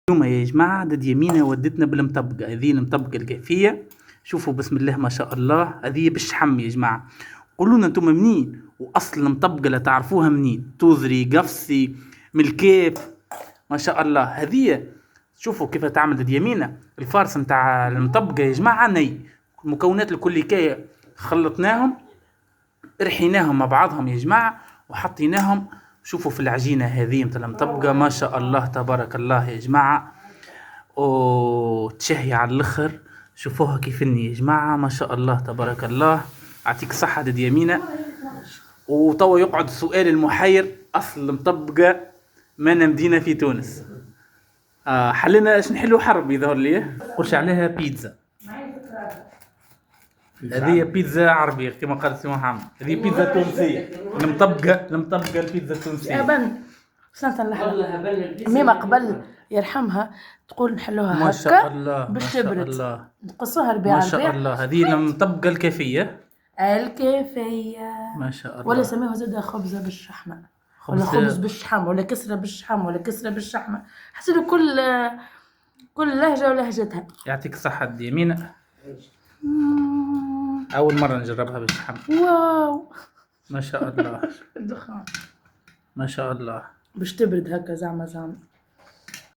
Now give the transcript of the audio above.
اليوم يا جماعة دد يمينة ودتنا بالمطبقة، هذه المطبقة الكيفية. شوفوا بسم الله ما شاء الله، هذه بالشحم يا جماعة. قولونا انتم منين، واصل المطبقة لا تعرفوها منين، توزري قفصي من الكيف ما شاء الله. هذه شوفوا كيف تعمل دد يمينة. الفارس متاع المطبقة يا جماعة ني، المكونات الكليكية خلطناهم رحيناهم مع بعضهم يا جماعة وحطيناهم. شوفوا في العجينة هذه متاع المطبقة ما شاء الله تبارك الله يا جماعة، تشهي على الاخر. شوفوها كيفني يا جماعة ما شاء الله تبارك الله. اعطيك صحة دد يمينة. وتوا يقعد السؤال المحير، اصل المطبقة من مدينة في تونس. حلنا اش نحلو حرب يظهر لي. قلش عليها بيتزا، هذه بيتزا عربية كما قال سي محمد، هذه بيتزا تونسية. المطبقة البيتزا التونسية. أبن سنة اللحظة ميمة قبل يرحمها تقول نحلوها ما شاء هكا الله باش ما شاء تبرد، الله نقصوها ربيع ما شاء الله. هذه المطبقة الكيفية ما شاء الله. ولا سميوها زادة خبزة بالشحمة ولا خبز بالشحم ولا كسرة بالشحم ولا كسرة بالشحمة، حسيت كل لهجة ولهجتها. يعطيك الصحة دي يمينة. أول مرة نجربها بالشحم. واو ما شاء الله الدخان ما شاء الله. باش تبرد هكا زعما